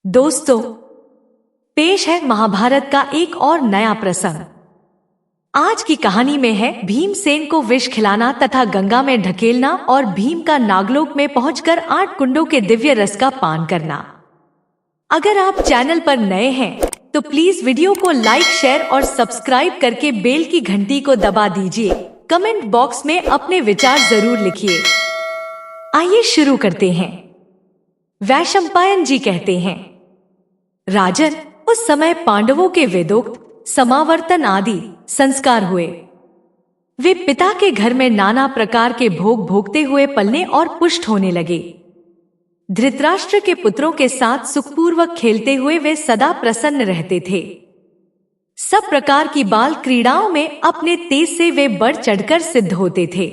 दोस्तों, पेश है महाभारत का एक और नया प्रसंग। आज की कहानी में है भीमसेन को विष खिलाना तथा गंगा में ढकेलना और भीम का नागलोक में पहुंचकर 8 कुंडों के दिव्य रस का पान करना। अगर आप चैनल पर नए हैं तो प्लीज वीडियो को लाइक, शेयर और सब्सक्राइब करके बेल की घंटी को दबा दीजिए। कमेंट बॉक्स में अपने विचार जरूर लिखिए। आइए शुरू करते हैं। वैशंपायन जी कहते हैं, राजन, उस समय पांडवों के वेदोक्त समावर्तन आदि संस्कार हुए। वे पिता के घर में नाना प्रकार के भोग भोगते हुए पलने और पुष्ट होने लगे। धृतराष्ट्र के पुत्रों के साथ सुखपूर्वक खेलते हुए वे सदा प्रसन्न रहते थे। सब प्रकार की बाल क्रीड़ाओं में अपने तेज से वे बढ़ चढ़कर सिद्ध होते थे।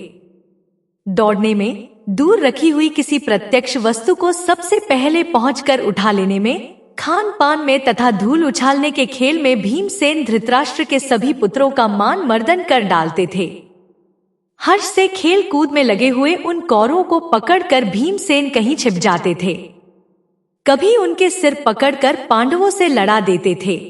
दौड़ने में, दूर रखी हुई किसी प्रत्यक्ष वस्तु को सबसे पहले पहुंचकर उठा लेने में, खान पान में तथा धूल उछालने के खेल में भीमसेन धृतराष्ट्र के सभी पुत्रों का मान मर्दन कर डालते थे। हर्ष से खेल कूद में लगे हुए उन कौरवों को पकड़कर भीमसेन कहीं छिप जाते थे। कभी उनके सिर पकड़कर पांडवों से लड़ा देते थे।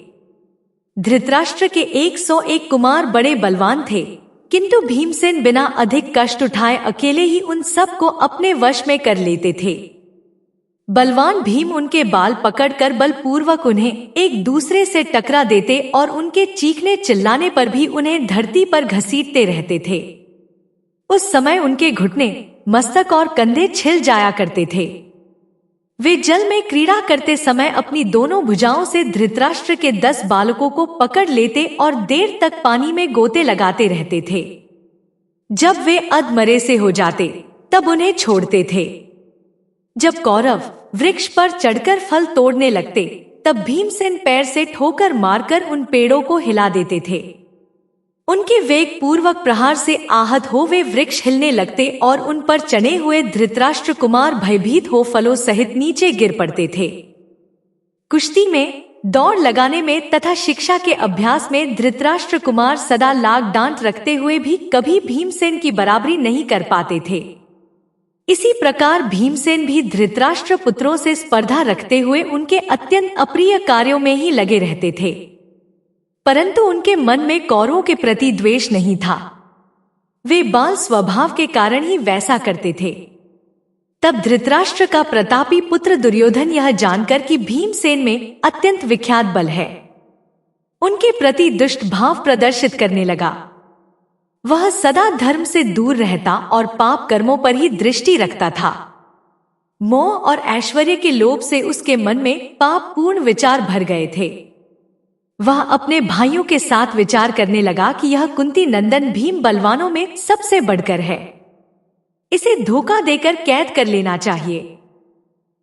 धृतराष्ट्र के 101 कुमार बड़े बलवान थे, किंतु भीमसेन बिना अधिक कष्ट उठाए अकेले ही उन सब को अपने वश में कर लेते थे। बलवान भीम उनके बाल पकड़कर बलपूर्वक उन्हें एक दूसरे से टकरा देते और उनके चीखने चिल्लाने पर भी उन्हें धरती पर घसीटते रहते थे। उस समय उनके घुटने, मस्तक और कंधे छिल जाया करते थे। वे जल में क्रीड़ा करते समय अपनी दोनों भुजाओं से धृतराष्ट्र के 10 बालकों को पकड़ लेते और देर तक पानी में गोते लगाते रहते थे। जब वे अधमरे से हो जाते तब उन्हें छोड़ते थे। जब कौरव वृक्ष पर चढ़कर फल तोड़ने लगते तब भीमसेन पैर से ठोकर मारकर उन पेड़ों को हिला देते थे। उनके वेग पूर्वक प्रहार से आहत हो वे वृक्ष हिलने लगते और उन पर चढ़े हुए धृतराष्ट्र कुमार भयभीत हो फलों सहित नीचे गिर पड़ते थे। कुश्ती में, दौड़ लगाने में तथा शिक्षा के अभ्यास में धृतराष्ट्र कुमार सदा लाग डांट रखते हुए भी कभी भीमसेन की बराबरी नहीं कर पाते थे। इसी प्रकार भीमसेन भी धृतराष्ट्र पुत्रों से स्पर्धा रखते हुए उनके अत्यंत अप्रिय कार्यों में ही लगे रहते थे। परंतु उनके मन में कौरवों के प्रति द्वेष नहीं था। वे बाल स्वभाव के कारण ही वैसा करते थे। तब धृतराष्ट्र का प्रतापी पुत्र दुर्योधन यह जानकर कि भीमसेन में अत्यंत विख्यात बल है, उनके प्रति दुष्ट भाव प्रदर्शित करने लगा। वह सदा धर्म से दूर रहता और पाप कर्मों पर ही दृष्टि रखता था। मोह और ऐश्वर्य के लोभ से उसके मन में पाप पूर्ण विचार भर गए थे। वह अपने भाइयों के साथ विचार करने लगा कि यह कुंती नंदन भीम बलवानों में सबसे बढ़कर है, इसे धोखा देकर कैद कर लेना चाहिए।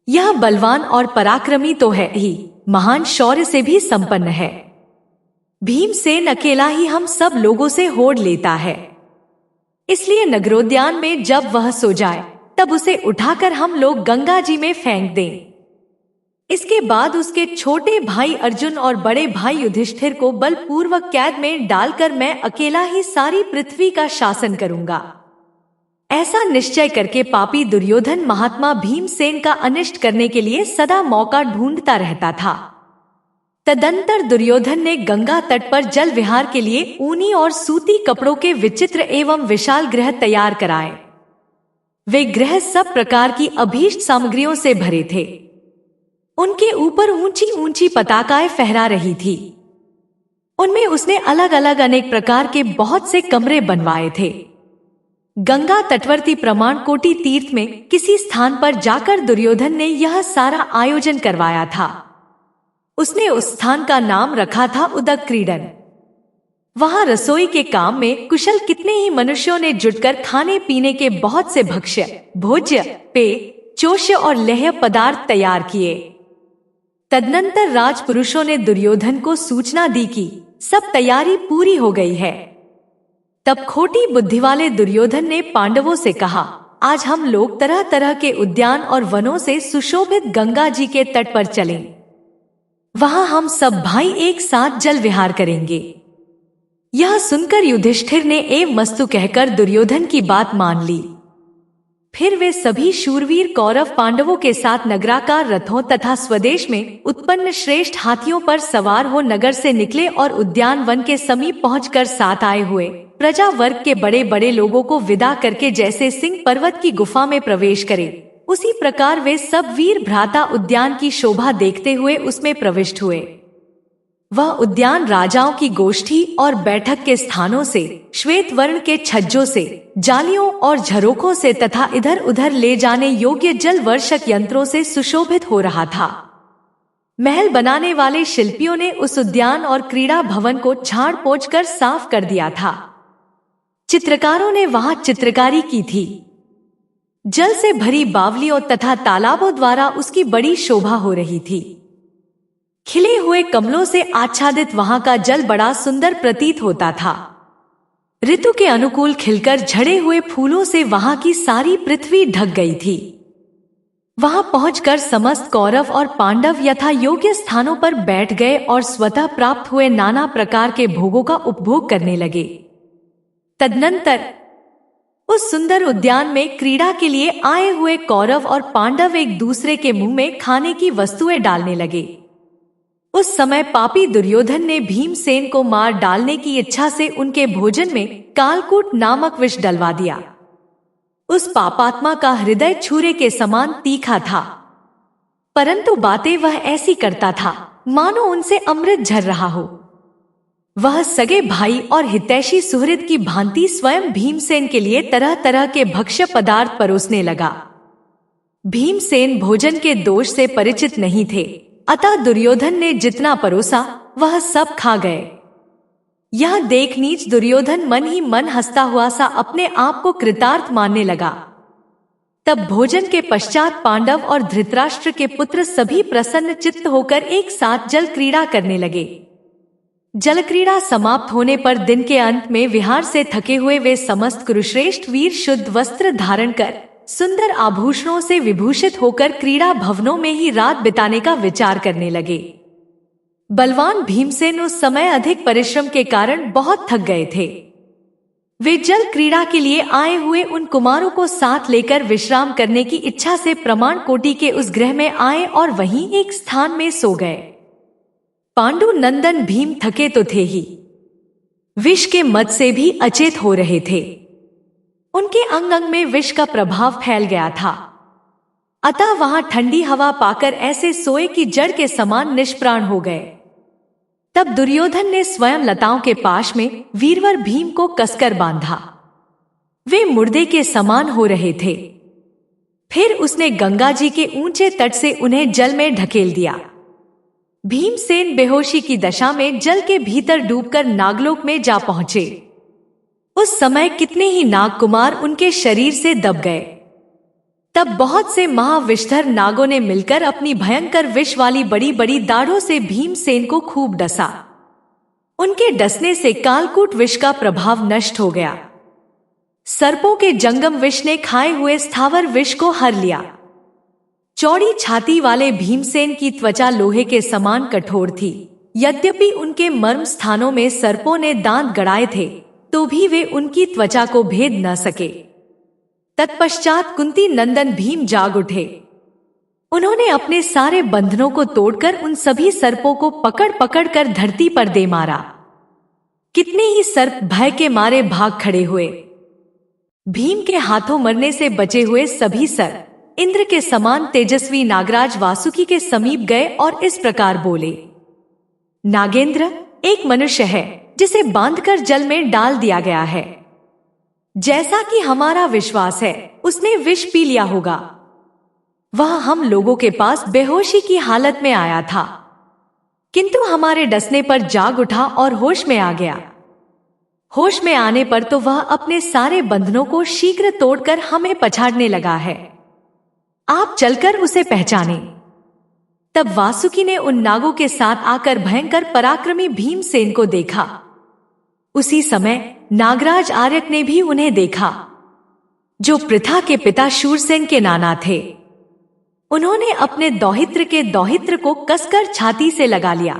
यह बलवान और पराक्रमी तो है ही, महान शौर्य से भी संपन्न है। भीमसेन अकेला ही हम सब लोगों से होड़ लेता है, इसलिए नगरोद्यान में जब वह सो जाए तब उसे उठाकर हम लोग गंगा जी में फेंक दें। इसके बाद उसके छोटे भाई अर्जुन और बड़े भाई युधिष्ठिर को बलपूर्वक कैद में डालकर मैं अकेला ही सारी पृथ्वी का शासन करूंगा। ऐसा निश्चय करके पापी दुर्योधन महात्मा भीमसेन का अनिष्ट करने के लिए सदा मौका ढूंढता रहता था। तदंतर दुर्योधन ने गंगा तट पर जल विहार के लिए ऊनी और सूती कपड़ों के विचित्र एवं विशाल गृह तैयार कराए। वे गृह सब प्रकार की अभीष्ट सामग्रियों से भरे थे। उनके ऊपर ऊंची ऊंची पताकाएं फहरा रही थी। उनमें उसने अलग अलग अनेक प्रकार के बहुत से कमरे बनवाए थे। गंगा तटवर्ती प्रमाण कोटि तीर्थ में किसी स्थान पर जाकर दुर्योधन ने यह सारा आयोजन करवाया था। उसने उस स्थान का नाम रखा था उदक क्रीडन। वहां रसोई के काम में कुशल कितने ही मनुष्यों ने जुटकर खाने पीने के बहुत से भक्ष्य, भोज्य, पेय, चोष्य और लेह्य पदार्थ तैयार किए। तदनंतर राजपुरुषों ने दुर्योधन को सूचना दी कि सब तैयारी पूरी हो गई है। तब खोटी बुद्धि वाले दुर्योधन ने पांडवों से कहा, आज हम लोग तरह तरह के उद्यान और वनों से सुशोभित गंगा जी के तट पर चलें। वहां हम सब भाई एक साथ जल विहार करेंगे। यह सुनकर युधिष्ठिर ने एव मस्तु कहकर दुर्योधन की बात मान ली। फिर वे सभी शूरवीर कौरव पांडवों के साथ नगराकार रथों तथा स्वदेश में उत्पन्न श्रेष्ठ हाथियों पर सवार हो नगर से निकले और उद्यान वन के समीप पहुंचकर साथ आए हुए प्रजा वर्ग के बड़े बड़े लोगों को विदा करके जैसे सिंह पर्वत की गुफा में प्रवेश करे, उसी प्रकार वे सब वीर भ्राता उद्यान की शोभा देखते हुए उसमें प्रविष्ट हुए। वह उद्यान राजाओं की गोष्ठी और बैठक के स्थानों से, श्वेत वर्ण के छज्जों से, जालियों और झरोखों से तथा इधर उधर ले जाने योग्य जल वर्षक यंत्रों से सुशोभित हो रहा था। महल बनाने वाले शिल्पियों ने उस उद्यान और क्रीड़ा भवन को झाड़ पोंछ कर साफ कर दिया था। चित्रकारों ने वहां चित्रकारी की थी। जल से भरी बावलियों तथा तालाबों द्वारा उसकी बड़ी शोभा हो रही थी। खिले हुए कमलों से आच्छादित वहां का जल बड़ा सुंदर प्रतीत होता था। ऋतु के अनुकूल खिलकर झड़े हुए फूलों से वहां की सारी पृथ्वी ढक गई थी। वहां पहुंचकर समस्त कौरव और पांडव यथा योग्य स्थानों पर बैठ गए और स्वतः प्राप्त हुए नाना प्रकार के भोगों का उपभोग करने लगे। तदनंतर उस सुंदर उद्यान में क्रीड़ा के लिए आए हुए कौरव और पांडव एक दूसरे के मुंह में खाने की वस्तुएं डालने लगे। उस समय पापी दुर्योधन ने भीमसेन को मार डालने की इच्छा से उनके भोजन में कालकूट नामक विष डलवा दिया। उस पापात्मा का हृदय छुरे के समान तीखा था, परंतु बातें वह ऐसी करता था मानो उनसे अमृत झर रहा हो। वह सगे भाई और हितैषी सुहृद की भांति स्वयं भीमसेन के लिए तरह तरह के भक्ष्य पदार्थ परोसने लगा। भीमसेन भोजन के दोष से परिचित नहीं थे, अतः दुर्योधन ने जितना परोसा वह सब खा गए। यह देख नीच दुर्योधन मन ही मन हंसता हुआ सा अपने आप को कृतार्थ मानने लगा। तब भोजन के पश्चात पांडव और धृतराष्ट्र के पुत्र सभी प्रसन्न चित्त होकर एक साथ जल क्रीड़ा करने लगे। जल क्रीड़ा समाप्त होने पर दिन के अंत में विहार से थके हुए वे समस्त कुरुश्रेष्ठ वीर शुद्ध वस्त्र धारण कर सुंदर आभूषणों से विभूषित होकर क्रीड़ा भवनों में ही रात बिताने का विचार करने लगे। बलवान भीमसेन उस समय अधिक परिश्रम के कारण बहुत थक गए थे। वे जल क्रीड़ा के लिए आए हुए उन कुमारों को साथ लेकर विश्राम करने की इच्छा से प्रमाण कोटि के उस गृह में आए और वहीं एक स्थान में सो गए। पांडु नंदन भीम थके तो थे ही, विष के मद से भी अचेत हो रहे थे। उनके अंग अंग में विष का प्रभाव फैल गया था, अतः वहां ठंडी हवा पाकर ऐसे सोए कि जड़ के समान निष्प्राण हो गए। तब दुर्योधन ने स्वयं लताओं के पाश में वीरवर भीम को कसकर बांधा। वे मुर्दे के समान हो रहे थे। फिर उसने गंगा जी के ऊंचे तट से उन्हें जल में ढकेल दिया। भीमसेन बेहोशी की दशा में जल के भीतर डूबकर नागलोक में जा पहुंचे। उस समय कितने ही नागकुमार उनके शरीर से दब गए। तब बहुत से महाविषधर नागों ने मिलकर अपनी भयंकर विष वाली बड़ी बड़ी दाढ़ों से भीमसेन को खूब डसा। उनके डसने से कालकूट विष का प्रभाव नष्ट हो गया। सर्पों के जंगम विष ने खाए हुए स्थावर विष को हर लिया। चौड़ी छाती वाले भीमसेन की त्वचा लोहे के समान कठोर थी। यद्यपि उनके मर्म स्थानों में सर्पों ने दांत गड़ाए थे, तो भी वे उनकी त्वचा को भेद न सके। तत्पश्चात कुंती नंदन भीम जाग उठे। उन्होंने अपने सारे बंधनों को तोड़कर उन सभी सर्पों को पकड़ पकड़ कर धरती पर दे मारा। कितने ही सर्प भय के मारे भाग खड़े हुए। भीम के हाथों मरने से बचे हुए सभी सर्प इंद्र के समान तेजस्वी नागराज वासुकी के समीप गए और इस प्रकार बोले, नागेंद्र एक मनुष्य है जिसे बांधकर जल में डाल दिया गया है। जैसा कि हमारा विश्वास है उसने विष पी लिया होगा। वह हम लोगों के पास बेहोशी की हालत में आया था, किंतु हमारे डसने पर जाग उठा और होश में आ गया। होश में आने पर तो वह अपने सारे बंधनों को शीघ्र तोड़कर हमें पछाड़ने लगा है। आप चलकर उसे पहचाने। तब वासुकी ने उन नागों के साथ आकर भयंकर पराक्रमी भीमसेन को देखा। उसी समय नागराज आर्यक ने भी उन्हें देखा, जो पृथा के पिता शूरसेन के नाना थे। उन्होंने अपने दौहित्र के दौहित्र को कसकर छाती से लगा लिया।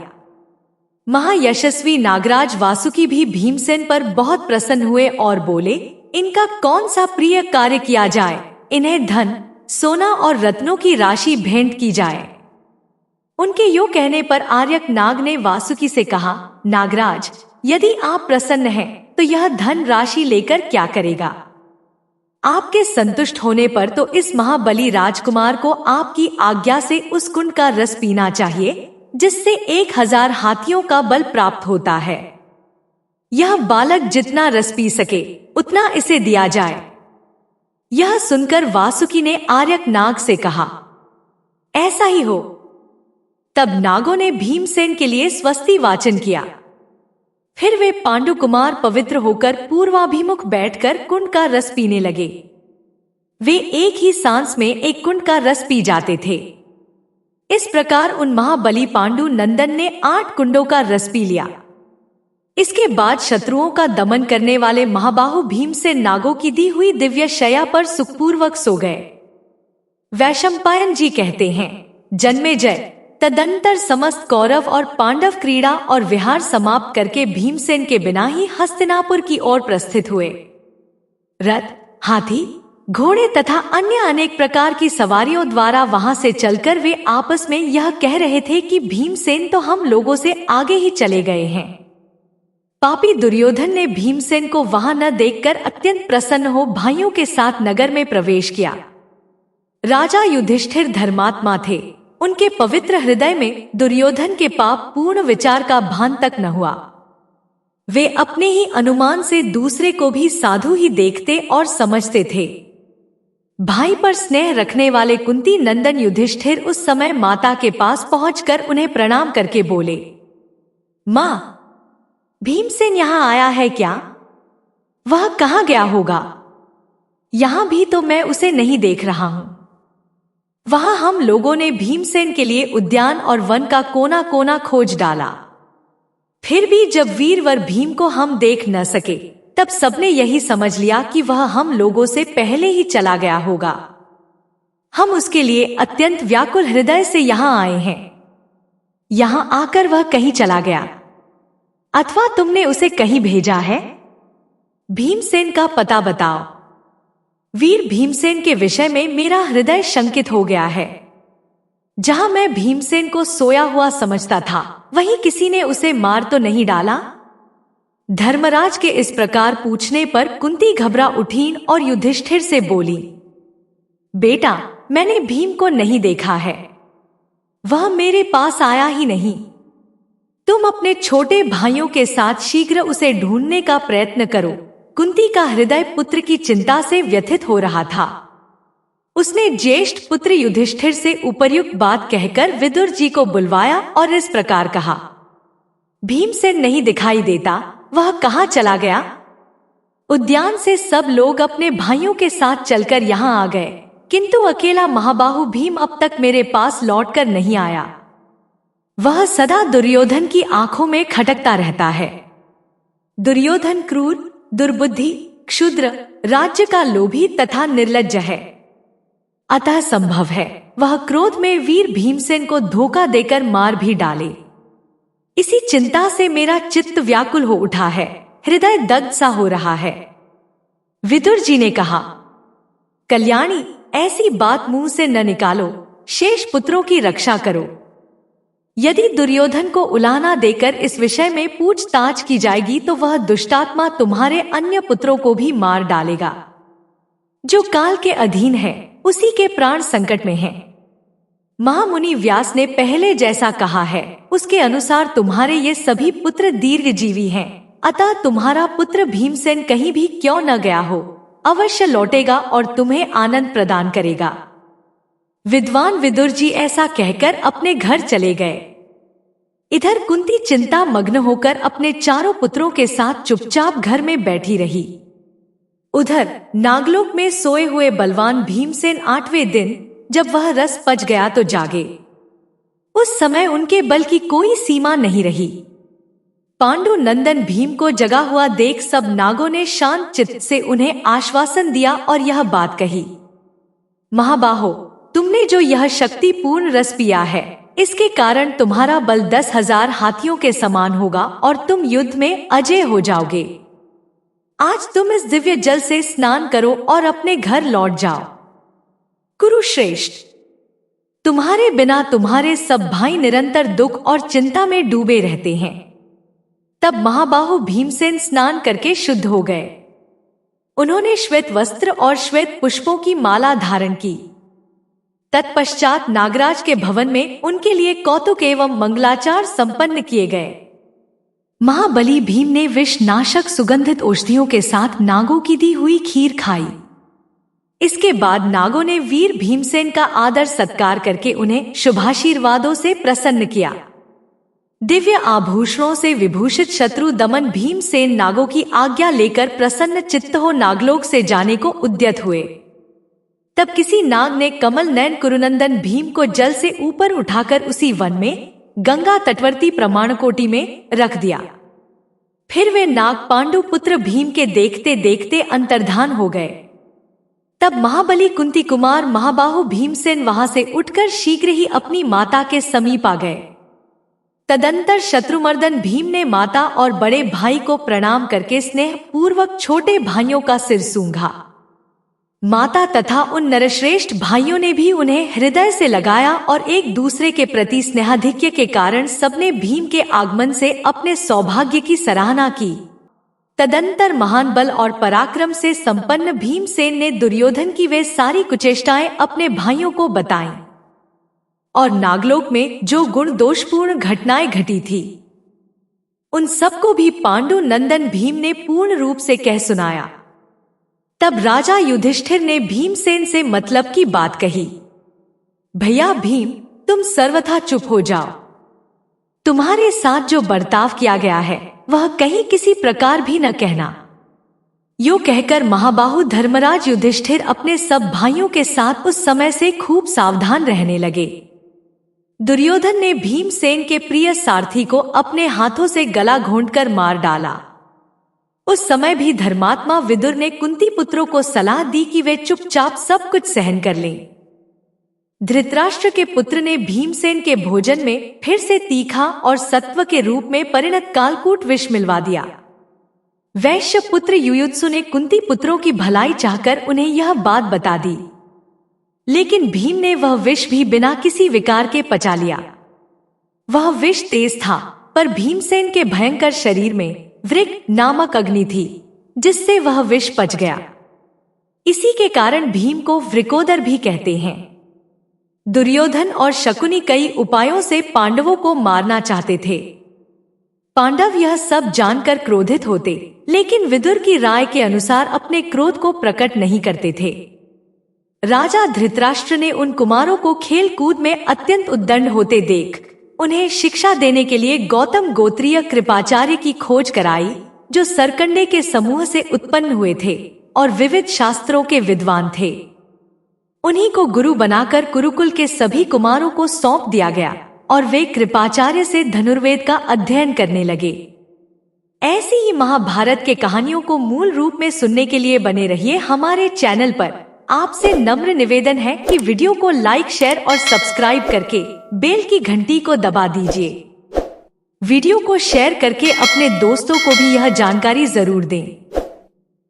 महायशस्वी नागराज वासुकी भी भीमसेन पर बहुत प्रसन्न हुए और बोले, इनका कौन सा प्रिय कार्य किया जाए इन्हें धन, सोना और रत्नों की राशि भेंट की जाए। उनके यूं कहने पर आर्यक नाग ने वासुकी से कहा, नागराज, यदि आप प्रसन्न हैं, तो यह धन राशि लेकर क्या करेगा? आपके संतुष्ट होने पर तो इस महाबली राजकुमार को आपकी आज्ञा से उस कुंड का रस पीना चाहिए, जिससे 1000 हाथियों का बल प्राप्त होता है। यह बालक जितना रस पी सके, उतना इसे दिया जाए। यह सुनकर वासुकी ने आर्यक नाग से कहा, ऐसा ही हो। तब नागों ने भीमसेन के लिए स्वस्ति वाचन किया। फिर वे पांडु कुमार पवित्र होकर पूर्वाभिमुख बैठकर कुंड का रस पीने लगे। वे एक ही सांस में एक कुंड का रस पी जाते थे। इस प्रकार उन महाबली पांडु नंदन ने 8 कुंडों का रस पी लिया। इसके बाद शत्रुओं का दमन करने वाले महाबाहु भीमसेन नागों की दी हुई दिव्य शैया पर सुखपूर्वक सो गए। वैशंपायन जी कहते हैं, जन्मेजय तदंतर समस्त कौरव और पांडव क्रीड़ा और विहार समाप्त करके भीमसेन के बिना ही हस्तिनापुर की ओर प्रस्थित हुए। रथ, हाथी, घोड़े तथा अन्य अनेक प्रकार की सवारियों द्वारा वहां से चलकर वे आपस में यह कह रहे थे कि भीमसेन तो हम लोगों से आगे ही चले गए हैं। पापी दुर्योधन ने भीमसेन को वहां न देखकर अत्यंत प्रसन्न हो भाइयों के साथ नगर में प्रवेश किया। राजा युधिष्ठिर धर्मात्मा थे। उनके पवित्र हृदय में दुर्योधन के पाप पूर्ण विचार का भान तक न हुआ। वे अपने ही अनुमान से दूसरे को भी साधु ही देखते और समझते थे। भाई पर स्नेह रखने वाले कुंती नंदन युधिष्ठिर उस समय माता के पास पहुंचकर उन्हें प्रणाम करके बोले, मां, भीमसेन यहाँ आया है क्या? वह कहाँ गया होगा? यहाँ भी तो मैं उसे नहीं देख रहा हूँ। वहां हम लोगों ने भीमसेन के लिए उद्यान और वन का कोना कोना खोज डाला। फिर भी जब वीरवर भीम को हम देख न सके, तब सबने यही समझ लिया कि वह हम लोगों से पहले ही चला गया होगा। हम उसके लिए अत्यंत व्याकुल हृदय से यहाँ आए हैं। यहाँ आकर वह कहीं चला गया, अथवा तुमने उसे कहीं भेजा है? भीमसेन का पता बताओ। वीर भीमसेन के विषय में मेरा हृदय शंकित हो गया है। जहां मैं भीमसेन को सोया हुआ समझता था, वहीं किसी ने उसे मार तो नहीं डाला? धर्मराज के इस प्रकार पूछने पर कुंती घबरा उठी और युधिष्ठिर से बोली, बेटा, मैंने भीम को नहीं देखा है। वह मेरे पास आया ही नहीं। तुम अपने छोटे भाइयों के साथ शीघ्र उसे ढूंढने का प्रयत्न करो। कुंती का हृदय पुत्र की चिंता से व्यथित हो रहा था। उसने ज्येष्ठ पुत्र युधिष्ठिर से उपर्युक्त बात कहकर विदुर जी को बुलवाया और इस प्रकार कहा, भीमसेन नहीं दिखाई देता, वह कहाँ चला गया? उद्यान से सब लोग अपने भाइयों के साथ चलकर यहाँ आ गए, किंतु अकेला महाबाहु भीम अब तक मेरे पास लौटकर नहीं आया। वह सदा दुर्योधन की आंखों में खटकता रहता है। दुर्योधन क्रूर, दुर्बुद्धि, क्षुद्र, राज्य का लोभी तथा निर्लज्ज है। अतः संभव है वह क्रोध में वीर भीमसेन को धोखा देकर मार भी डाले। इसी चिंता से मेरा चित्त व्याकुल हो उठा है, हृदय दग्ध सा हो रहा है। विदुर जी ने कहा, कल्याणी, ऐसी बात मुंह से न निकालो, शेष पुत्रों की रक्षा करो। यदि दुर्योधन को उलाहना देकर इस विषय में पूछताछ की जाएगी तो वह दुष्टात्मा तुम्हारे अन्य पुत्रों को भी मार डालेगा। जो काल के अधीन है, उसी के प्राण संकट में हैं। महामुनि व्यास ने पहले जैसा कहा है, उसके अनुसार तुम्हारे ये सभी पुत्र दीर्घजीवी हैं। अतः तुम्हारा पुत्र भीमसेन कहीं भी क्यों न गया हो, अवश्य लौटेगा और तुम्हें आनंद प्रदान करेगा। विद्वान विदुर जी ऐसा कहकर अपने घर चले गए। इधर कुंती चिंता मग्न होकर अपने चारों पुत्रों के साथ चुपचाप घर में बैठी रही। उधर नागलोक में सोए हुए बलवान भीमसेन 8वें दिन जब वह रस पच गया तो जागे। उस समय उनके बल की कोई सीमा नहीं रही। पांडु नंदन भीम को जगा हुआ देख सब नागों ने शांत चित्त से उन्हें आश्वासन दिया और यह बात कही, महाबाहो, तुमने जो यह शक्तिपूर्ण रस पिया है, इसके कारण तुम्हारा बल 10,000 हाथियों के समान होगा और तुम युद्ध में अजय हो जाओगे। आज तुम इस दिव्य जल से स्नान करो और अपने घर लौट जाओ। कुरुश्रेष्ठ, तुम्हारे बिना तुम्हारे सब भाई निरंतर दुख और चिंता में डूबे रहते हैं। तब महाबाहु भीमसेन स्नान करके शुद्ध हो गए। उन्होंने श्वेत वस्त्र और श्वेत पुष्पों की माला धारण की। तत्पश्चात नागराज के भवन में उनके लिए कौतुक एवं मंगलाचार संपन्न किए गए। महाबली भीम ने विषनाशक सुगंधित औषधियों के साथ नागों की दी हुई खीर खाई। इसके बाद नागों ने वीर भीमसेन का आदर सत्कार करके उन्हें शुभाशीर्वादों से प्रसन्न किया। दिव्य आभूषणों से विभूषित शत्रु दमन भीमसेन नागों की आज्ञा लेकर प्रसन्न चित्त हो नागलोक से जाने को उद्यत हुए। तब किसी नाग ने कमल नयन कुरुनंदन भीम को जल से ऊपर उठाकर उसी वन में गंगा तटवर्ती प्रमाणकोटि में रख दिया। फिर वे नाग पांडु पुत्र भीम के देखते देखते अंतर्धान हो गए। तब महाबली कुंती कुमार महाबाहु भीमसेन वहां से उठकर शीघ्र ही अपनी माता के समीप आ गए। तदंतर शत्रुमर्दन भीम ने माता और बड़े भाई को प्रणाम करके स्नेह पूर्वक छोटे भाइयों का सिर सूंघा। माता तथा उन नरश्रेष्ठ भाइयों ने भी उन्हें हृदय से लगाया और एक दूसरे के प्रति स्नेहाधिक्य के कारण सबने भीम के आगमन से अपने सौभाग्य की सराहना की। तदंतर महान बल और पराक्रम से संपन्न भीमसेन ने दुर्योधन की वे सारी कुचेष्टाएं अपने भाइयों को बताईं और नागलोक में जो गुण दोषपूर्ण घटनाएं घटी थी उन सबको भी पांडु नंदन भीम ने पूर्ण रूप से कह सुनाया। तब राजा युधिष्ठिर ने भीमसेन से मतलब की बात कही। भैया भीम, तुम सर्वथा चुप हो जाओ। तुम्हारे साथ जो बर्ताव किया गया है वह कहीं किसी प्रकार भी न कहना। यो कहकर महाबाहु धर्मराज युधिष्ठिर अपने सब भाइयों के साथ उस समय से खूब सावधान रहने लगे। दुर्योधन ने भीमसेन के प्रिय सारथी को अपने हाथों से गला घोंटकर मार डाला। उस समय भी धर्मात्मा विदुर ने कुंती पुत्रों को सलाह दी कि वे चुपचाप सब कुछ सहन कर लें। धृतराष्ट्र के पुत्र ने भीमसेन के भोजन में फिर से तीखा और सत्व के रूप में परिणत कालकूट विष मिलवा दिया। वैश्य पुत्र युयुत्सु ने कुंती पुत्रों की भलाई चाहकर उन्हें यह बात बता दी, लेकिन भीम ने वह विष भी बिना किसी विकार के पचा लिया। वह विष तेज था, पर भीमसेन के भयंकर शरीर में वृक नामक अग्नि थी, जिससे वह विष पच गया। इसी के कारण भीम को वृकोदर भी कहते हैं। दुर्योधन और शकुनी कई उपायों से पांडवों को मारना चाहते थे। पांडव यह सब जानकर क्रोधित होते, लेकिन विदुर की राय के अनुसार अपने क्रोध को प्रकट नहीं करते थे। राजा धृतराष्ट्र ने उन कुमारों को खेल कूद में अत्यंत उद्दंड होते देख उन्हें शिक्षा देने के लिए गौतम गोत्रीय कृपाचार्य की खोज कराई, जो सरकंडे के समूह से उत्पन्न हुए थे और विविध शास्त्रों के विद्वान थे। उन्हीं को गुरु बनाकर कुरुकुल के सभी कुमारों को सौंप दिया गया और वे कृपाचार्य से धनुर्वेद का अध्ययन करने लगे। ऐसी ही महाभारत के कहानियों को मूल रूप में सुनने के लिए बने रहिए हमारे चैनल पर। आपसे नम्र निवेदन है कि वीडियो को लाइक, शेयर और सब्सक्राइब करके बेल की घंटी को दबा दीजिए। वीडियो को शेयर करके अपने दोस्तों को भी यह जानकारी जरूर दें।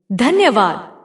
धन्यवाद।